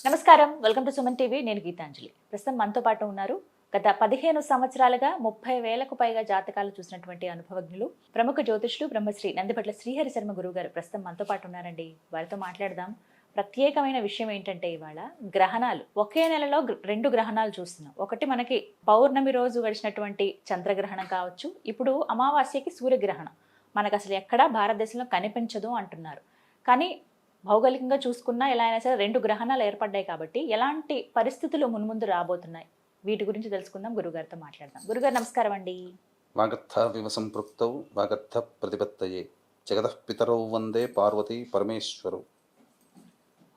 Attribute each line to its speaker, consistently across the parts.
Speaker 1: నమస్కారం, welcome to Suman TV. నేను గీతాంజలి. ప్రస్తుతం మనతో పాటు ఉన్నారు గత 15 సంవత్సరాలుగా 30,000కు పైగా జాతకాలు చూసినటువంటి అనుభవజ్ఞులు, ప్రముఖ జ్యోతిష్యులు బ్రహ్మశ్రీ నందిపట్ల శ్రీహరి శర్మ గురువు గారు ప్రస్తుతం మనతో పాటు ఉన్నారండి. వారితో మాట్లాడదాం. ప్రత్యేకమైన విషయం ఏంటంటే ఇవాళ గ్రహణాలు. ఒకే నెలలో రెండు గ్రహణాలు చూస్తున్నాం. ఒకటి మనకి పౌర్ణమి రోజు గడిచినటువంటి చంద్రగ్రహణం కావచ్చు, ఇప్పుడు అమావాస్యకి సూర్యగ్రహణం. మనకు అసలు ఎక్కడా భారతదేశంలో కనిపించదు అంటున్నారు. కానీ భౌగోళికంగా చూసుకున్నా ఎలా అయినా సరే రెండు గ్రహణాలు ఏర్పడ్డాయి కాబట్టి ఎలాంటి పరిస్థితులు మున్ముందు రాబోతున్నాయి, వీటి గురించి తెలుసుకుందాం. గురుగారితో మాట్లాడదాం. గురుగారు నమస్కారం అండి.
Speaker 2: వాగర్థ వివ సంపృక్తౌ వాగర్థ ప్రతిపత్తయే జగతః పితరౌ వందే పార్వతీ పరమేశ్వరౌ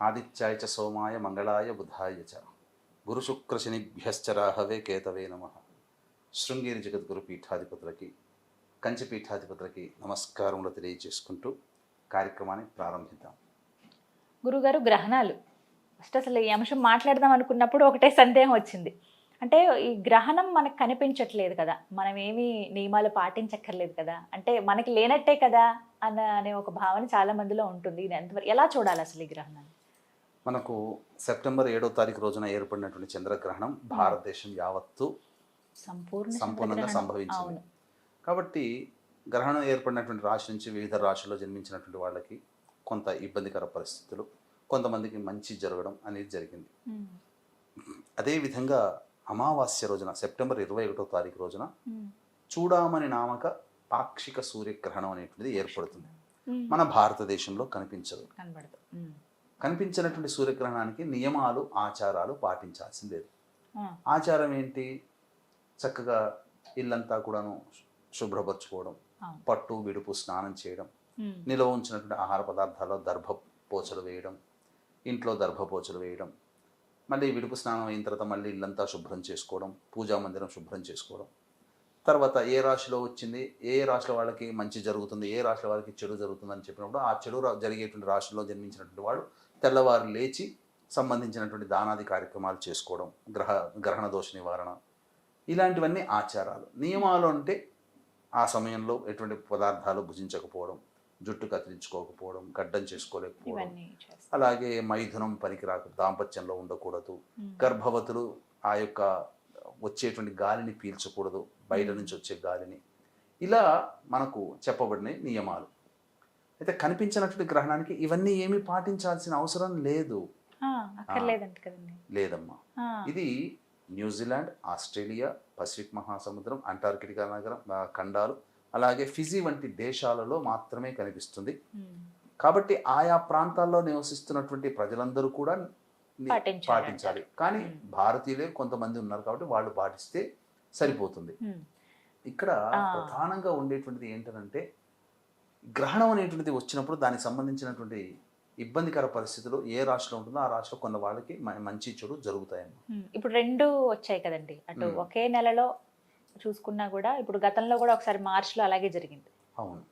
Speaker 2: ఆదిత్యాయ చ సోమాయ మంగళాయ బుధాయ చ గురుశుక్రశనిభ్యశ్చ రాహవే కేతవే నమః. శృంగేరి జగద్గురు పీఠాధిపతులకి, కంచి పీఠాధిపతులకి నమస్కారములు తెలియజేసుకుంటూ కార్యక్రమాన్ని ప్రారంభిద్దాం.
Speaker 1: గురుగారు, గ్రహణాలు ఫస్ట్ అసలు ఈ అంశం మాట్లాడదాం అనుకున్నప్పుడు ఒకటే సందేహం వచ్చింది. అంటే ఈ గ్రహణం మనకు కనిపించట్లేదు కదా, మనం ఏమీ నియమాలు పాటించక్కర్లేదు కదా, అంటే మనకి లేనట్టే కదా అనే ఒక భావన చాలా మందిలో ఉంటుంది. ఇది ఎంతవరకు ఎలా చూడాలి అసలు ఈ గ్రహణాన్ని?
Speaker 2: మనకు సెప్టెంబర్ 7వ తారీఖు రోజున ఏర్పడినటువంటి చంద్రగ్రహణం భారతదేశం యావత్తు సంపూర్ణంగా సంభవించింది. కాబట్టి గ్రహణం ఏర్పడినటువంటి రాశి నుంచి వివిధ రాశుల్లో జన్మించినటువంటి వాళ్ళకి కొంత ఇబ్బందికర పరిస్థితులు, కొంతమందికి మంచి జరగడం అనేది జరిగింది. అదేవిధంగా అమావాస్య రోజున సెప్టెంబర్ 21వ తారీఖు రోజున చూడామణి నామక పాక్షిక సూర్యగ్రహణం అనేటువంటిది ఏర్పడుతుంది. మన భారతదేశంలో కనిపించదు. కనిపించినటువంటి సూర్యగ్రహణానికి నియమాలు, ఆచారాలు పాటించాల్సింది లేదు. ఆచారం ఏంటి? చక్కగా ఇల్లంతా కూడాను శుభ్రపరచుకోవడం, పట్టు విడుపు స్నానం చేయడం, నిల్వ ఉంచినటువంటి ఆహార పదార్థాల్లో దర్భపోచలు వేయడం, ఇంట్లో దర్భపోచలు వేయడం, మళ్ళీ విడుపు స్నానం అయిన తర్వాత మళ్ళీ ఇల్లంతా శుభ్రం చేసుకోవడం, పూజా మందిరం శుభ్రం చేసుకోవడం. తర్వాత ఏ రాశిలో వచ్చింది, ఏ రాశిలో వాళ్ళకి మంచి జరుగుతుంది, ఏ రాశిలో వాళ్ళకి చెడు జరుగుతుంది అని చెప్పినప్పుడు ఆ చెడు జరిగేటువంటి రాశిలో జన్మించినటువంటి వాళ్ళు తెల్లవారు లేచి సంబంధించినటువంటి దానాది కార్యక్రమాలు చేసుకోవడం, గ్రహణ దోష నివారణ, ఇలాంటివన్నీ ఆచారాలు. నియమాలు అంటే ఆ సమయంలో ఎటువంటి పదార్థాలు భుజించకపోవడం, జుట్టు కత్తిరించుకోకపోవడం, గడ్డం చేసుకోలేకపోవడం, అలాగే మైథునం పనికిరాకు, దాంపత్యంలో ఉండకూడదు, గర్భవతులు ఆ యొక్క వచ్చేటువంటి గాలిని పీల్చకూడదు, బయట నుంచి వచ్చే గాలిని. ఇలా మనకు చెప్పబడిన నియమాలు. అయితే కనిపించినటువంటి గ్రహణానికి ఇవన్నీ ఏమీ పాటించాల్సిన అవసరం లేదు. లేదమ్మా. ఇది న్యూజిలాండ్, ఆస్ట్రేలియా, పసిఫిక్ మహాసముద్రం, అంటార్కిటికా నగరం ఖండాలు, అలాగే ఫిజీ వంటి దేశాలలో మాత్రమే కనిపిస్తుంది. కాబట్టి ఆయా ప్రాంతాల్లో నివసిస్తున్నటువంటి ప్రజలందరూ కూడా పాటించాలి. కానీ భారతీయులే కొంతమంది ఉన్నారు కాబట్టి వాళ్ళు పాటిస్తే సరిపోతుంది. ఇక్కడ ప్రధానంగా ఉండేటువంటిది ఏంటంటే, గ్రహణం అనేటువంటిది వచ్చినప్పుడు దానికి సంబంధించినటువంటి ఇబ్బందికర పరిస్థితులు ఏ రాశిలో ఉంటుందో ఆ రాశిలో కొన్ని వాళ్ళకి మంచి చెడు జరుగుతాయన్నమాట.
Speaker 1: ఇప్పుడు రెండు వచ్చాయి కదండి, అటు ఒకే నెలలో చూసుకున్నా కూడా. ఇప్పుడు గతంలో కూడా ఒకసారి మార్చిలో అలాగే జరిగింది.
Speaker 2: అవును,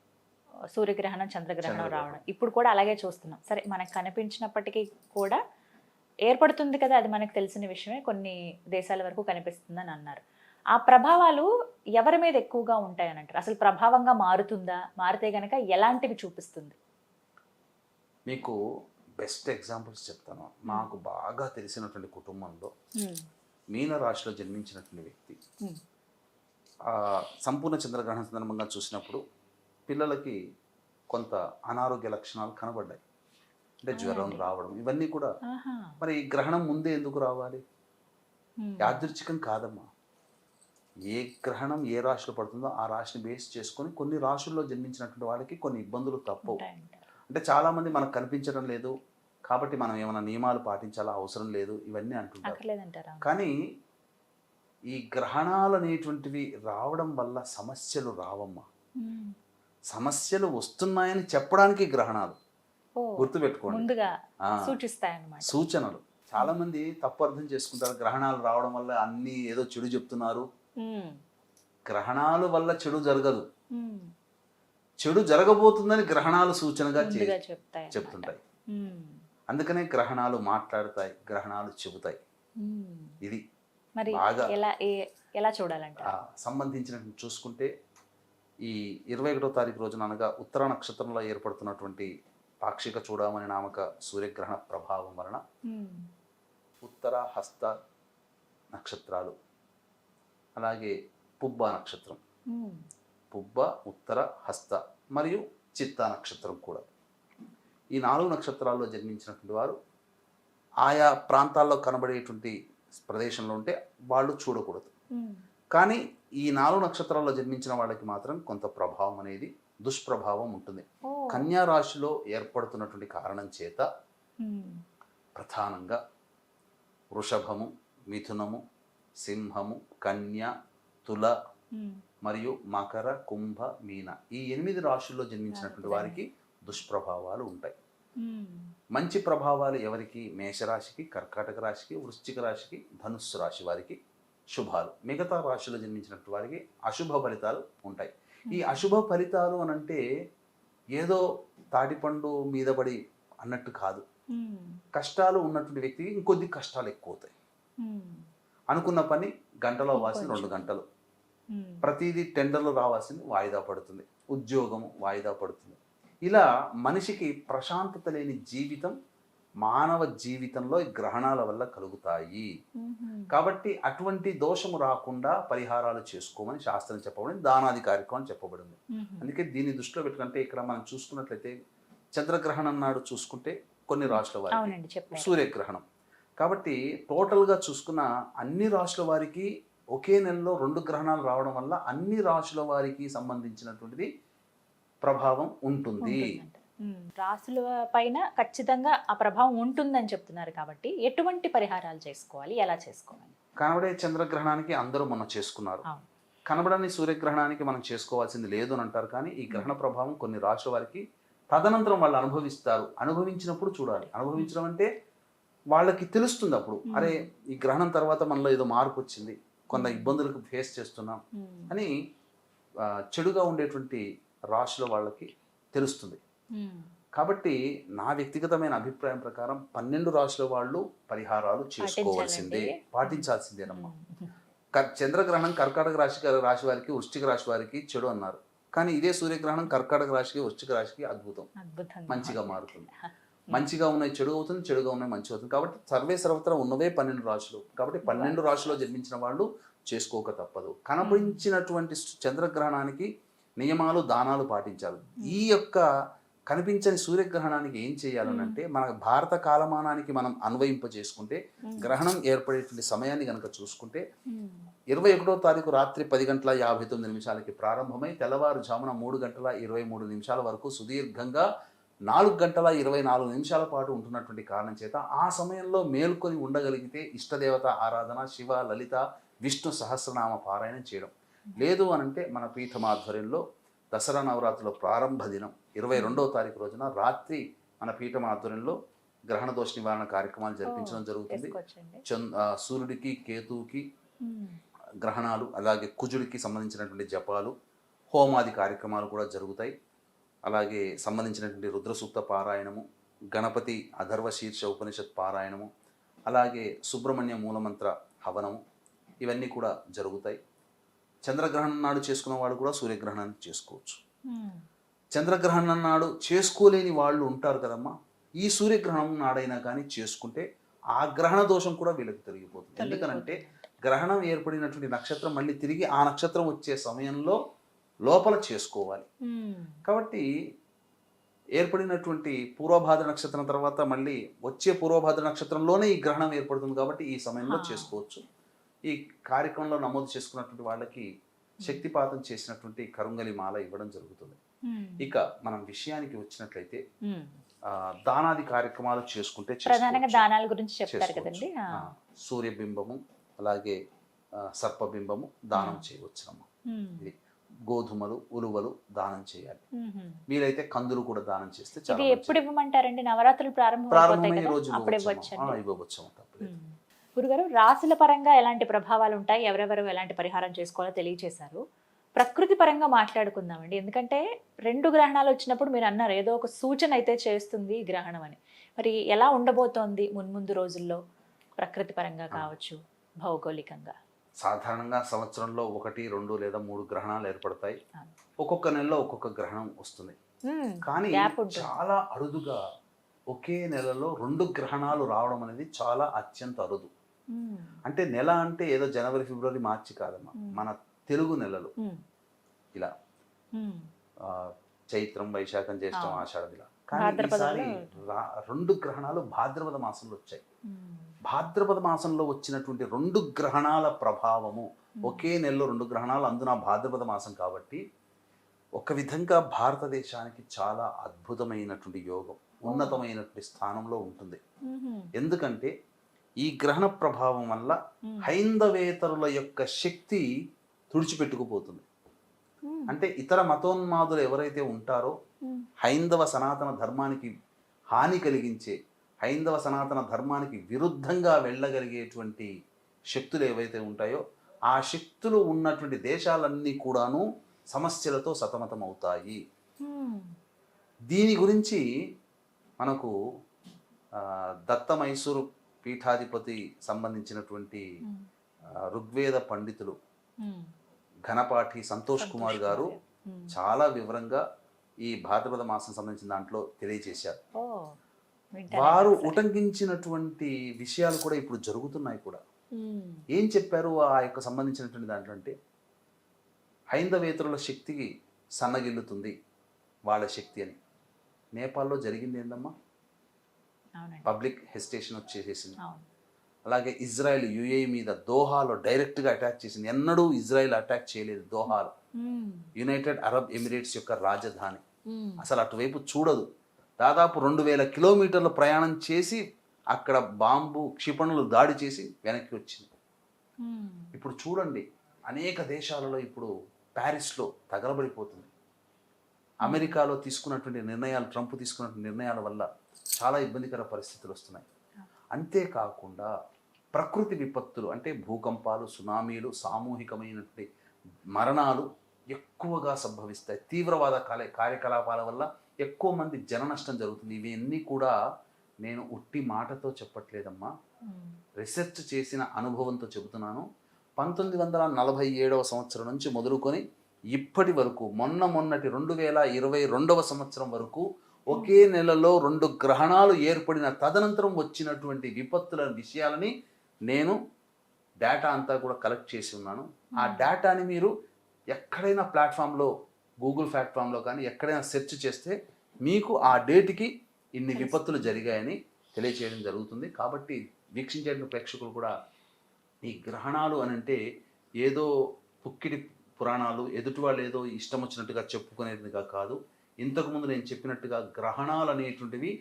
Speaker 1: సూర్యగ్రహణం, చంద్రగ్రహణం రావడం. ఇప్పుడు కూడా అలాగే చూస్తున్నాం. సరే, మనకు కనిపించినప్పటికీ కూడా ఏర్పడుతుంది కదా, అది మనకు తెలిసిన విషయమే. కొన్ని దేశాల వరకు కనిపిస్తుందని అన్నారు. ఆ ప్రభావాలు ఎవరి మీద ఎక్కువగా ఉంటాయని అంటారు? అసలు ప్రభావంగా మారుతుందా? మారితే గనక ఎలాంటివి చూపిస్తుంది?
Speaker 2: మీకు బెస్ట్ ఎగ్జాంపుల్స్ చెప్తాను. నాకు బాగా తెలిసినటువంటి కుటుంబంలో మీన రాశిలో జన్మించినటువంటి వ్యక్తి సంపూర్ణ చంద్రగ్రహణం సందర్భంగా చూసినప్పుడు పిల్లలకి కొంత అనారోగ్య లక్షణాలు కనబడ్డాయి. అంటే జ్వరం రావడం, ఇవన్నీ కూడా. మరి గ్రహణం ముందే ఎందుకు రావాలి? యాదృచ్ఛికం కాదమ్మా. ఏ గ్రహణం ఏ రాశిలో పడుతుందో ఆ రాశిని బేస్ చేసుకొని కొన్ని రాశుల్లో జన్మించినటువంటి వాళ్ళకి కొన్ని ఇబ్బందులు తప్పవు. అంటే చాలామంది మనకు కనిపించడం లేదు కాబట్టి మనం ఏమైనా నియమాలు పాటించాలా, అవసరం లేదు, ఇవన్నీ అంటుంటారు. కానీ ఈ గ్రహణాలు అనేటువంటివి రావడం వల్ల సమస్యలు రావమ్మా. సమస్యలు వస్తున్నాయని చెప్పడానికి గ్రహణాలు గుర్తుపెట్టుకోండి, సూచనలు. చాలా మంది తప్పు అర్థం చేసుకుంటారు. గ్రహణాలు రావడం వల్ల అన్ని ఏదో చెడు చెప్తున్నారు. గ్రహణాల వల్ల చెడు జరగదు. చెడు జరగబోతుందని గ్రహణాలు సూచనగా చెప్తుంటాయి. అందుకనే గ్రహణాలు మాట్లాడతాయి, గ్రహణాలు చెబుతాయి. ఇది బాగా
Speaker 1: ఎలా చూడాలంటే
Speaker 2: సంబంధించినట్టు చూసుకుంటే, ఈ 21వ తారీఖు రోజున అనగా ఉత్తర నక్షత్రంలో ఏర్పడుతున్నటువంటి పాక్షిక చూడమని నామక సూర్యగ్రహణ ప్రభావం వలన ఉత్తర హస్త నక్షత్రాలు, అలాగే పుబ్బ నక్షత్రం, పుబ్బ, ఉత్తర, హస్త మరియు చిత్తా నక్షత్రం కూడా. ఈ 4 నక్షత్రాల్లో జన్మించినటువంటి వారు ఆయా ప్రాంతాల్లో కనబడేటువంటి ప్రదేశంలో ఉంటే వాళ్ళు చూడకూడదు. కానీ ఈ 4 నక్షత్రాల్లో జన్మించిన వాళ్ళకి మాత్రం కొంత ప్రభావం అనేది, దుష్ప్రభావం ఉంటుంది. కన్యా రాశిలో ఏర్పడుతున్నటువంటి కారణం చేత ప్రధానంగా వృషభము, మిథునము, సింహము, కన్య, తుల మరియు మకర, కుంభ, మీన ఈ 8 రాశుల్లో జన్మించినటువంటి వారికి దుష్ప్రభావాలు ఉంటాయి. మంచి ప్రభావాలు ఎవరికి? మేషరాశికి, కర్కాటక రాశికి, వృశ్చిక రాశికి, ధనుస్సు రాశి వారికి శుభాలు. మిగతా రాశిలో జన్మించినటువంటి వారికి అశుభ ఫలితాలు ఉంటాయి. ఈ అశుభ ఫలితాలు అనంటే ఏదో తాటిపండు మీద పడి అన్నట్టు కాదు. కష్టాలు ఉన్నటువంటి వ్యక్తికి ఇంకొద్ది కష్టాలు ఎక్కువ అవుతాయి. అనుకున్న పని గంటలో అవ్వాల్సింది 2 గంటలు, ప్రతిదీ టెండర్లు రావాల్సింది వాయిదా పడుతుంది, ఉద్యోగం వాయిదా పడుతుంది. ఇలా మనిషికి ప్రశాంతత లేని జీవితం మానవ జీవితంలో ఈ గ్రహణాల వల్ల కలుగుతాయి. కాబట్టి అటువంటి దోషము రాకుండా పరిహారాలు చేసుకోమని శాస్త్రం చెప్పబడింది, దానాది కార్యక్రమం చెప్పబడింది. అందుకే దీన్ని దృష్టిలో పెట్టుకుంటే ఇక్కడ మనం చూసుకున్నట్లయితే చంద్రగ్రహణం నాడు చూసుకుంటే కొన్ని రాశుల వారికి సూర్యగ్రహణం. కాబట్టి టోటల్గా చూసుకున్న అన్ని రాశుల వారికి ఒకే నెలలో 2 గ్రహణాలు రావడం వల్ల అన్ని రాశుల వారికి సంబంధించినటువంటిది ప్రభావం ఉంటుంది.
Speaker 1: రాశుల పైన ఖచ్చితంగా ఆ ప్రభావం ఉంటుందని చెప్తున్నారు. కాబట్టి ఎటువంటి పరిహారాలు చేసుకోవాలి, ఎలా చేసుకోవాలి?
Speaker 2: కనబడే చంద్రగ్రహణానికి అందరూ మొన్న చేసుకున్నారు, కనబడని సూర్యగ్రహణానికి మనం చేసుకోవాల్సింది లేదు అని అంటారు. కానీ ఈ గ్రహణ ప్రభావం కొన్ని రాశుల వారికి తదనంతరం వాళ్ళు అనుభవిస్తారు. అనుభవించినప్పుడు చూడాలి. అనుభవించడం అంటే వాళ్ళకి తెలుస్తుంది అప్పుడు, అరే ఈ గ్రహణం తర్వాత మనలో ఏదో మార్పు వచ్చింది, కొంత ఇబ్బందులకు ఫేస్ చేస్తున్నాం అని చెడుగా ఉండేటువంటి రాశుల వాళ్ళకి తెలుస్తుంది. కాబట్టి నా వ్యక్తిగతమైన అభిప్రాయం ప్రకారం 12 రాశుల వాళ్ళు పరిహారాలు చేసుకోవాల్సిందే, పాటించాల్సిందేనమ్మా. చంద్రగ్రహణం కర్కాటక రాశి వారికి, వృశ్చిక రాశి వారికి చెడు అన్నారు. కానీ ఇదే సూర్యగ్రహణం కర్కాటక రాశికి, వృశ్చిక రాశికి అద్భుతం, మంచిగా మారుతుంది. మంచిగా ఉన్నాయి చెడు అవుతుంది, చెడుగా ఉన్నాయి మంచి అవుతుంది. కాబట్టి సర్వే సర్వత్రా ఉన్నవే 12 రాశులు. కాబట్టి 12 రాశుల్లో జన్మించిన వాళ్ళు చేసుకోక తప్పదు. కనిపించినటువంటి చంద్రగ్రహణానికి నియమాలు, దానాలు పాటించాలి. ఈ యొక్క కనిపించని సూర్యగ్రహణానికి ఏం చేయాలనంటే మన భారత కాలమానానికి మనం అన్వయింపజేసుకుంటే గ్రహణం ఏర్పడేటువంటి సమయాన్ని కనుక చూసుకుంటే 21వ తారీఖు రాత్రి 10:59 ప్రారంభమై తెల్లవారుజామున 3:23 వరకు సుదీర్ఘంగా 4:24 పాటు ఉంటున్నటువంటి కారణం చేత ఆ సమయంలో మేల్కొని ఉండగలిగితే ఇష్టదేవత ఆరాధన, శివ, లలిత, విష్ణు సహస్రనామ పారాయణం చేయడం. లేదు అనంటే మన పీఠం ఆధ్వర్యంలో దసరా నవరాత్రుల ప్రారంభ దినం 22వ తారీఖు రోజున రాత్రి మన పీఠం ఆధ్వర్యంలో గ్రహణ దోష నివారణ కార్యక్రమాలు జరిపించడం జరుగుతుంది. సూర్యుడికి, కేతువుకి గ్రహణాలు, అలాగే కుజుడికి సంబంధించినటువంటి జపాలు, హోమాది కార్యక్రమాలు కూడా జరుగుతాయి. అలాగే సంబంధించినటువంటి రుద్రసూక్త పారాయణము, గణపతి అథర్వ శీర్ష ఉపనిషత్ పారాయణము, అలాగే సుబ్రహ్మణ్య మూలమంత్ర హవనము, ఇవన్నీ కూడా జరుగుతాయి. చంద్రగ్రహణం నాడు చేసుకున్న వాళ్ళు కూడా సూర్యగ్రహణాన్ని చేసుకోవచ్చు. చంద్రగ్రహణం నాడు చేసుకోలేని వాళ్ళు ఉంటారు కదమ్మా, ఈ సూర్యగ్రహణం నాడైనా కానీ చేసుకుంటే ఆ గ్రహణ దోషం కూడా వీళ్ళకి తొలగిపోతుంది. ఎందుకనంటే గ్రహణం ఏర్పడినటువంటి నక్షత్రం మళ్ళీ తిరిగి ఆ నక్షత్రం వచ్చే సమయంలో లోపల చేసుకోవాలి. కాబట్టి ఏర్పడినటువంటి పూర్వభాద్ర నక్షత్రం తర్వాత మళ్ళీ వచ్చే పూర్వభాద్ర నక్షత్రంలోనే ఈ గ్రహణం ఏర్పడుతుంది. కాబట్టి ఈ సమయంలో చేసుకోవచ్చు. ఈ కార్యక్రమంలో నమోదు చేసుకున్నటువంటి వాళ్ళకి శక్తిపాతం చేసినటువంటి కరుంగలి మాల ఇవ్వడం జరుగుతుంది. ఇక మనం విషయానికి వచ్చినట్లయితే దానాది కార్యక్రమాలు చేసుకుంటే
Speaker 1: దానాల గురించి చెప్తారు కదండి.
Speaker 2: సూర్యబింబము, అలాగే సర్పబింబము దానం చేయవచ్చునమ్మా. ఇది గోధుమలు, ఉలువలు దానం చేయాలి. వీలైతే కందులు కూడా దానం చేస్తే చాలా.
Speaker 1: ఎప్పుడు ఇవ్వమంటారండి? నవరాత్రులు
Speaker 2: ప్రారంభమయ్యే రోజు ఇవ్వవచ్చు.
Speaker 1: గురుగారు, రాశుల పరంగా ఎలాంటి ప్రభావాలు ఉంటాయి, ఎవరెవరు ఎలాంటి పరిహారం చేసుకోవాలో తెలియజేశారు. ప్రకృతి పరంగా మాట్లాడుకుందామండి. ఎందుకంటే 2 గ్రహణాలు వచ్చినప్పుడు మీరు అన్నారు ఏదో ఒక సూచన అయితే చేస్తుంది ఈ గ్రహణం అని. మరి ఎలా ఉండబోతోంది మున్ముందు రోజుల్లో ప్రకృతి పరంగా కావచ్చు, భౌగోళికంగా?
Speaker 2: సాధారణంగా సంవత్సరంలో 1, 2 లేదా 3 గ్రహణాలు ఏర్పడతాయి. ఒక్కొక్క నెలలో ఒక్కొక్క గ్రహణం వస్తుంది. కానీ చాలా అరుదుగా ఒకే నెలలో 2 గ్రహణాలు రావడం అనేది చాలా అత్యంత అరుదు. అంటే నెల అంటే ఏదో జనవరి, ఫిబ్రవరి, మార్చి కాదమ్మా, మన తెలుగు నెలలు ఇలా చైత్రం, వైశాఖం, జ్యేష్టం, ఆషాఢం ఇలా. కానీ ఈసారి 2 గ్రహణాలు భాద్రపద మాసంలో వచ్చాయి. భాద్రపద మాసంలో వచ్చినటువంటి 2 గ్రహణాల ప్రభావము, ఒకే నెలలో 2 గ్రహణాలు, అందున భాద్రపద మాసం కాబట్టి ఒక విధంగా భారతదేశానికి చాలా అద్భుతమైనటువంటి యోగం, ఉన్నతమైనటువంటి స్థానంలో ఉంటుంది. ఎందుకంటే ఈ గ్రహణ ప్రభావం వల్ల హైందవేతరుల యొక్క శక్తి తుడిచిపెట్టుకుపోతుంది. అంటే ఇతర మతోన్మాదులు ఎవరైతే ఉంటారో హైందవ సనాతన ధర్మానికి హాని కలిగించే, హైందవ సనాతన ధర్మానికి విరుద్ధంగా వెళ్ళగలిగేటువంటి శక్తులు ఏవైతే ఉంటాయో ఆ శక్తులు ఉన్నటువంటి దేశాలన్నీ కూడాను సమస్యలతో సతమతం అవుతాయి. దీని గురించి మనకు దత్త మైసూరు పీఠాధిపతి సంబంధించినటువంటి ఋగ్వేద పండితులు ఘనపాఠి సంతోష్ కుమార్ గారు చాలా వివరంగా ఈ భాద్రపద మాసం సంబంధించిన దాంట్లో తెలియజేశారు. వారు ఉటంకించినటువంటి విషయాలు కూడా ఇప్పుడు జరుగుతున్నాయి కూడా. ఏం చెప్పారు ఆ యొక్క సంబంధించినటువంటి దాంట్లో అంటే, హైందవేతరుల శక్తికి సన్నగిల్లుతుంది వాళ్ళ శక్తి అని. నేపాల్లో జరిగింది ఏందమ్మా, పబ్లిక్ హెసిటేషన్ వచ్చేసేసింది. అలాగే ఇజ్రాయెల్ యుఏఈ మీద దోహాలో డైరెక్ట్గా అటాక్ చేసింది. ఎన్నడూ ఇజ్రాయెల్ అటాక్ చేయలేదు దోహాలో, యునైటెడ్ అరబ్ ఎమిరేట్స్ యొక్క రాజధాని. అసలు అటువైపు చూడదు. దాదాపు 2000 కిలోమీటర్ల ప్రయాణం చేసి అక్కడ బాంబు క్షిపణులు దాడి చేసి వెనక్కి వచ్చింది. ఇప్పుడు చూడండి, అనేక దేశాలలో ఇప్పుడు ప్యారిస్లో తగలబడిపోతుంది. అమెరికాలో తీసుకున్నటువంటి నిర్ణయాలు, ట్రంప్ తీసుకున్నటువంటి నిర్ణయాల వల్ల చాలా ఇబ్బందికర పరిస్థితులు వస్తున్నాయి. అంతేకాకుండా ప్రకృతి విపత్తులు అంటే భూకంపాలు, సునామీలు, సామూహికమైనటువంటి మరణాలు ఎక్కువగా సంభవిస్తాయి. తీవ్రవాద కార్యకలాపాల వల్ల ఎక్కువ మంది జన నష్టం జరుగుతుంది. ఇవన్నీ కూడా నేను ఉట్టి మాటతో చెప్పట్లేదమ్మా, రీసెర్చ్ చేసిన అనుభవంతో చెబుతున్నాను. 1947వ సంవత్సరం నుంచి మొదలుకొని ఇప్పటి వరకు మొన్నటి 2022వ సంవత్సరం వరకు ఒకే నెలలో 2 గ్రహణాలు ఏర్పడిన తదనంతరం వచ్చినటువంటి విపత్తుల విషయాలని నేను డేటా అంతా కూడా కలెక్ట్ చేసి ఉన్నాను. ఆ డేటాని మీరు ఎక్కడైనా ప్లాట్ఫామ్లో, గూగుల్ ప్లాట్ఫామ్లో కానీ ఎక్కడైనా సెర్చ్ చేస్తే మీకు ఆ డేట్కి ఇన్ని విపత్తులు జరిగాయని తెలియచేయడం జరుగుతుంది. కాబట్టి వీక్షించే ప్రేక్షకులు కూడా ఈ గ్రహణాలు అని అంటే ఏదో పుక్కిడి పురాణాలు, ఎదుటి వాళ్ళు ఏదో ఇష్టం వచ్చినట్టుగా చెప్పుకునేదిగా కాదు. ఇంతకుముందు నేను చెప్పినట్టుగా గ్రహణాలు అనేటువంటివి,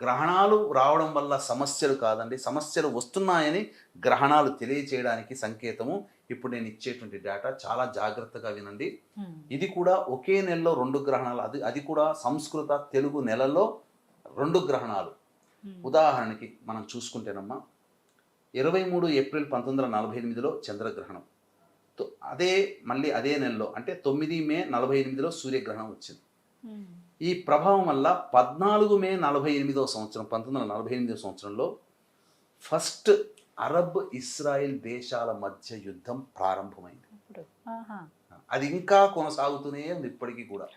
Speaker 2: గ్రహణాలు రావడం వల్ల సమస్యలు కాదండి, సమస్యలు వస్తున్నాయని గ్రహణాలు తెలియచేయడానికి సంకేతము. ఇప్పుడు నేను ఇచ్చేటువంటి డేటా చాలా జాగ్రత్తగా వినండి. ఇది కూడా ఒకే నెలలో 2 గ్రహణాలు, అది కూడా సంస్కృత తెలుగు నెలలో 2 గ్రహణాలు. ఉదాహరణకి మనం చూసుకుంటేనమ్మా, 23 ఏప్రిల్ 1948లో చంద్రగ్రహణం, మళ్ళీ అదే నెలలో అంటే 9 మే 48లో సూర్యగ్రహణం వచ్చింది. ఈ ప్రభావం వల్ల 14 మే 48వ సంవత్సరం 1948వ సంవత్సరంలో ఫస్ట్ అరబ్ ఇస్రాయిల్ దేశాల మధ్య యుద్ధం ప్రారంభమైంది. అది ఇంకా కొనసాగుతూనే ఉంది ఇప్పటికీ కూడా.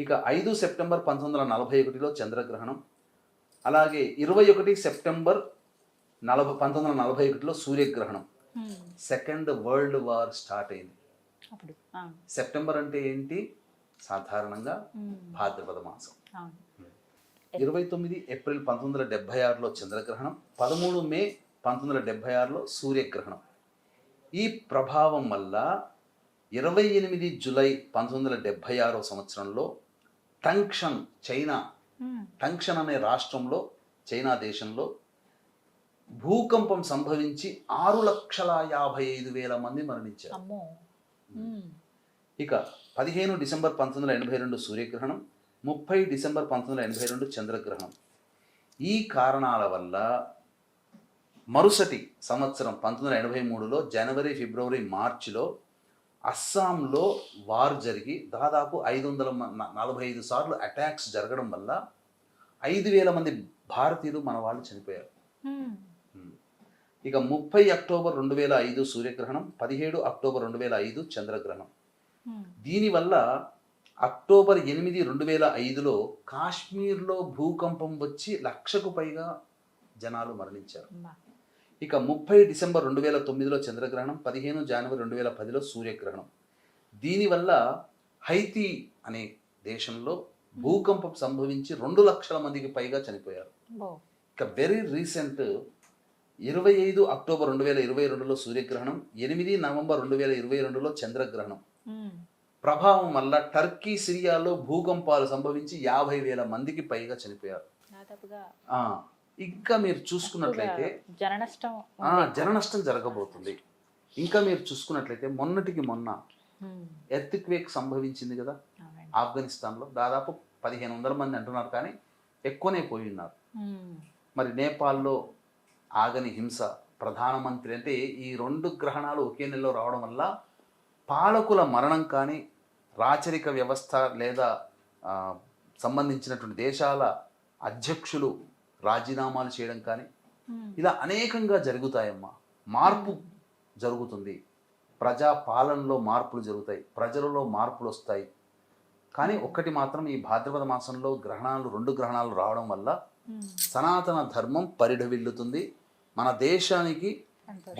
Speaker 2: ఇక 5 సెప్టెంబర్ 1941లో చంద్రగ్రహణం, అలాగే 21 సెప్టెంబర్ 1941లో సూర్యగ్రహణం. సెకండ్ వరల్డ్ వార్ స్టార్ట్ అయింది. సెప్టెంబర్ అంటే ఏంటి, సాధారణంగా భాద్రపద మాసం. 29 ఏప్రిల్ 1976లో చంద్రగ్రహణం, 13 మే 1976లో సూర్యగ్రహణం. ఈ ప్రభావం వల్ల 28 జూలై 1976 సంవత్సరంలో టంక్షన్, చైనా టంక్షన్ అనే రాష్ట్రంలో, చైనా దేశంలో భూకంపం సంభవించి 6,55,000 మంది మరణించారు. ఇక 15 డిసెంబర్ 1982 సూర్యగ్రహణం, 30 డిసెంబర్ 1982 చంద్రగ్రహణం. ఈ కారణాల వల్ల మరుసటి సంవత్సరం 1983లో జనవరి, ఫిబ్రవరి, మార్చిలో అస్సాంలో వార్ జరిగి దాదాపు 545 సార్లు అటాక్స్ జరగడం వల్ల 5,000 మంది భారతీయులు మన వాళ్ళు చనిపోయారు. ఇక 30 అక్టోబర్ 2005 సూర్యగ్రహణం, 17 అక్టోబర్ 2005 చంద్రగ్రహణం. దీనివల్ల అక్టోబర్ 8, 2005లో కాశ్మీర్లో భూకంపం వచ్చి 1,00,000కు పైగా జనాలు మరణించారు. ఇక 30 డిసెంబర్ 2009లో చంద్రగ్రహణం, 15 జనవరి 2010లో సూర్యగ్రహణం. దీనివల్ల హైతీ అనే దేశంలో భూకంపం సంభవించి 2 లక్షల మందికి పైగా చనిపోయారు. ఇక వెరీ రీసెంట్ 25 అక్టోబర్ 2022లో సూర్యగ్రహణం, 8 నవంబర్ 2022లో చంద్రగ్రహణం ప్రభావం వల్ల టర్కీ, సిరియాలో భూకంపాలు సంభవించి 50,000 మందికి పైగా చనిపోయారు. ఇంకా మీరు చూసుకున్నట్లయితే జన నష్టం జరగబోతుంది. ఇంకా మీరు చూసుకున్నట్లయితే మొన్నటికి మొన్న ఎర్త్క్వేక్ సంభవించింది కదా ఆఫ్ఘనిస్తాన్లో. దాదాపు 1,500 మంది అంటున్నారు, కానీ ఎక్కువనే పోయి ఉన్నారు. మరి నేపాల్లో ఆగని హింస. ప్రధానమంత్రి అంటే ఈ 2 గ్రహణాలు ఒకే నెలలో రావడం వల్ల పాలకుల మరణం కానీ, రాచరిక వ్యవస్థ లేదా సంబంధించినటువంటి దేశాల అధ్యక్షులు రాజీనామాలు చేయడం కానీ, ఇలా అనేకంగా జరుగుతాయమ్మా. మార్పు జరుగుతుంది, ప్రజా పాలనలో మార్పులు జరుగుతాయి, ప్రజలలో మార్పులు వస్తాయి. కానీ ఒక్కటి మాత్రం, ఈ భాద్రపద మాసంలో 2 గ్రహణాలు రావడం వల్ల సనాతన ధర్మం పరిఢవిల్లుతుంది. మన దేశానికి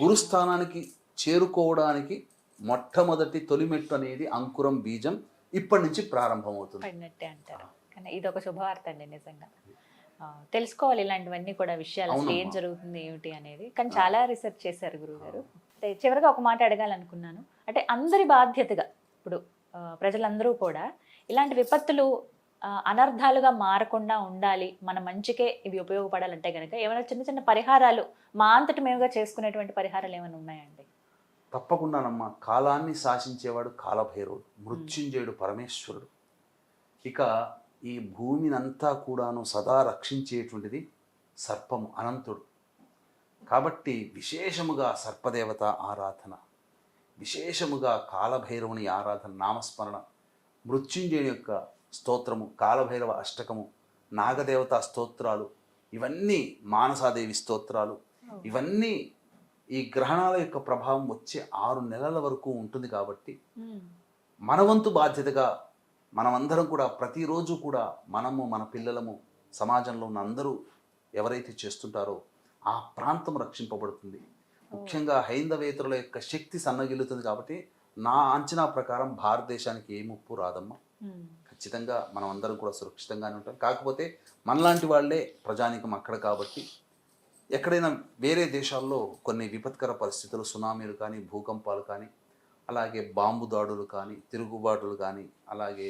Speaker 2: గురుస్థానానికి చేరుకోవడానికి మొట్టమొదటి తొలిమెట్టు అనేది అంకురం, బీజం ఇప్పటి నుంచి ప్రారంభమవుతుంది
Speaker 1: అంటారు. కానీ ఇది ఒక శుభవార్త అండి నిజంగా. తెలుసుకోవాలి ఇలాంటివన్నీ కూడా విషయాలు, అసలు ఏం జరుగుతుంది ఏమిటి అనేది. కానీ చాలా రీసెర్చ్ చేశారు గురువుగారు. చివరిగా ఒక మాట అడగాలనుకున్నాను. అంటే అందరి బాధ్యతగా ఇప్పుడు ప్రజలందరూ కూడా ఇలాంటి విపత్తులు అనర్థాలుగా మారకుండా ఉండాలి, మన మంచికే ఇవి ఉపయోగపడాలంటే కనుక ఏమైనా చిన్న చిన్న పరిహారాలు మా అంతటి మేముగా చేసుకునేటువంటి పరిహారాలు ఏమైనా ఉన్నాయండి?
Speaker 2: తప్పకుండానమ్మా. కాలాన్ని శాసించేవాడు కాలభైరవుడు, మృత్యుంజయుడు పరమేశ్వరుడు. ఇక ఈ భూమిని అంతా కూడాను సదా రక్షించేటువంటిది సర్పము, అనంతుడు. కాబట్టి విశేషముగా సర్పదేవత ఆరాధన, విశేషముగా కాలభైరవుని ఆరాధన, నామస్మరణ, మృత్యుంజయుని యొక్క స్తోత్రము, కాలభైరవ అష్టకము, నాగదేవత స్తోత్రాలు, ఇవన్నీ మానసాదేవి స్తోత్రాలు, ఇవన్నీ ఈ గ్రహణాల యొక్క ప్రభావం వచ్చే 6 నెలల వరకు ఉంటుంది. కాబట్టి మనవంతు బాధ్యతగా మనమందరం కూడా ప్రతిరోజు కూడా మనము, మన పిల్లలము, సమాజంలో ఉన్న అందరూ ఎవరైతే చేస్తుంటారో ఆ ప్రాంతం రక్షింపబడుతుంది. ముఖ్యంగా హైందవేతరుల యొక్క శక్తి సన్నగిల్లుతుంది. కాబట్టి నా అంచనా ప్రకారం భారతదేశానికి ఏ ముప్పు రాదమ్మా. ఖచ్చితంగా మనం అందరం కూడా సురక్షితంగానే ఉంటాం. కాకపోతే మనలాంటి వాళ్ళే ప్రజానికం అక్కడ. కాబట్టి ఎక్కడైనా వేరే దేశాల్లో కొన్ని విపత్కర పరిస్థితులు, సునామీలు కానీ, భూకంపాలు కానీ, అలాగే బాంబు దాడులు కానీ, తిరుగుబాటులు కానీ, అలాగే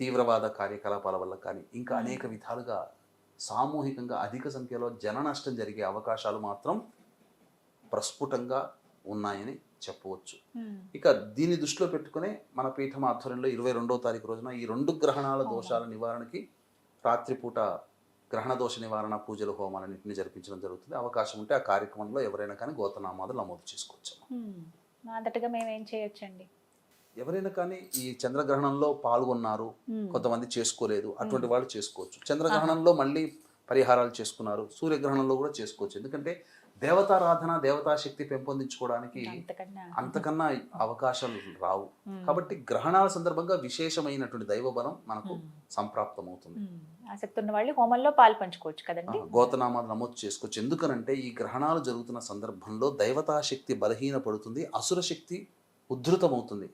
Speaker 2: తీవ్రవాద కార్యకలాపాల వల్ల కానీ, ఇంకా అనేక విధాలుగా సామూహికంగా అధిక సంఖ్యలో జన నష్టం జరిగే అవకాశాలు మాత్రం ప్రస్ఫుటంగా ఉన్నాయని చెప్పవచ్చు. ఇక దీన్ని దృష్టిలో పెట్టుకునే మన పీఠం ఆధ్వర్యంలో 22వ తారీఖు రోజున ఈ 2 గ్రహణాల దోషాల నివారణకి రాత్రిపూట గ్రహణ దోష నివారణ పూజలు, హోమాలన్నింటినీ జరిపించడం జరుగుతుంది. అవకాశం ఉంటే ఆ కార్యక్రమంలో ఎవరైనా కానీ గోత్రనామాదులు నమోదు చేసుకోవచ్చు.
Speaker 1: అంతటిగా మేము ఏం చేయొచ్చండి?
Speaker 2: ఎవరైనా కానీ ఈ చంద్రగ్రహణంలో పాల్గొన్నారు, కొంతమంది చేసుకోలేదు, అటువంటి వాళ్ళు చేసుకోవచ్చు. చంద్రగ్రహణంలో మళ్ళీ పరిహారాలు చేసుకున్నారు, సూర్యగ్రహణంలో కూడా చేసుకోవచ్చు. ఎందుకంటే దేవతారాధన, దేవతాశక్తి పెంపొందించుకోవడానికి అంతకన్నా అవకాశాలు రావు. కాబట్టి గ్రహణాల సందర్భంగా విశేషమైనటువంటి దైవబలం మనకు సంప్రాప్తమవుతుంది.
Speaker 1: ఆసక్తి ఉన్న వాళ్ళు హోమంలో పాలు పంచుకోవచ్చు కదండి,
Speaker 2: గోతనామాలు నమోదు చేసుకోవచ్చు. ఎందుకనంటే ఈ గ్రహణాలు జరుగుతున్న సందర్భంలో దైవతాశక్తి బలహీనపడుతుంది, అసుర శక్తి ఉద్ధృతమవుతుంది.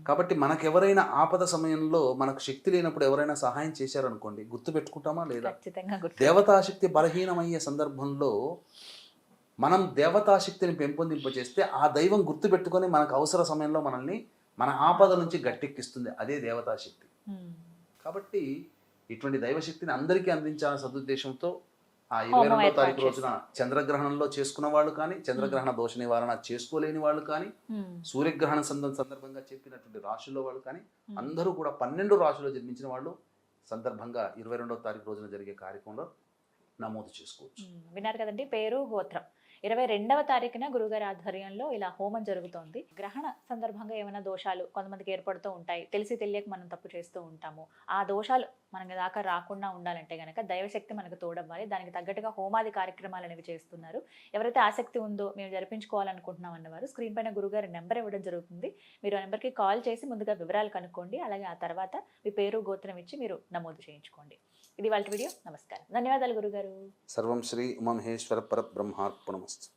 Speaker 2: కాబట్టి మనకెవరైనా ఆపద సమయంలో మనకు శక్తి లేనప్పుడు ఎవరైనా సహాయం చేశారనుకోండి, గుర్తు పెట్టుకుంటామా లేదా? దేవతాశక్తి బలహీనమయ్యే సందర్భంలో మనం దేవతాశక్తిని పెంపొందింపజేస్తే ఆ దైవం గుర్తు పెట్టుకొని మనకు అవసర సమయంలో మనల్ని మన ఆపద నుంచి గట్టెక్కిస్తుంది. అదే దేవతాశక్తి. కాబట్టి ఇటువంటి దైవశక్తిని అందరికీ అందించాలనే సదుద్దేశంతో ఆ 22వ తారీఖు రోజున చంద్రగ్రహణంలో చేసుకున్న వాళ్ళు కానీ, చంద్రగ్రహణ దోష నివారణ చేసుకోలేని వాళ్ళు కానీ, సూర్యగ్రహణ సందర్భంగా చెప్పినటువంటి రాశుల్లో వాళ్ళు కానీ, అందరూ కూడా 12 రాశుల్లో జన్మించిన వాళ్ళు సందర్భంగా 22వ తారీఖు రోజున జరిగే కార్యక్రమంలో నమోదు చేసుకోవచ్చు.
Speaker 1: విన్నారు కదండి, పేరు, గోత్రం 22వ తారీఖున గురుగారి ఆధ్వర్యంలో ఇలా హోమం జరుగుతోంది. గ్రహణ సందర్భంగా ఏమైనా దోషాలు కొంతమందికి ఏర్పడుతూ ఉంటాయి, తెలిసి తెలియక మనం తప్పు చేస్తూ ఉంటాము. ఆ దోషాలు మనకి దాకా రాకుండా ఉండాలంటే గనక దైవశక్తి మనకు తోడవ్వాలి. దానికి తగ్గట్టుగా హోమాది కార్యక్రమాలు అనేవి చేస్తున్నారు. ఎవరైతే ఆసక్తి ఉందో మేము జరిపించుకోవాలనుకుంటున్నాం అన్నవారు స్క్రీన్ పైన గురుగారి నెంబర్ ఇవ్వడం జరుగుతుంది. మీరు ఆ నెంబర్కి కాల్ చేసి ముందుగా వివరాలు కనుక్కోండి. అలాగే ఆ తర్వాత మీ పేరు గోత్రం ఇచ్చి మీరు నమోదు చేయించుకోండి. ఇది వాళ్ళ వీడియో. నమస్కారం, ధన్యవాదాలు గురుగారు.
Speaker 2: సర్వం శ్రీ ఉమామహేశ్వర పరబ్రహ్మార్పణమస్తు.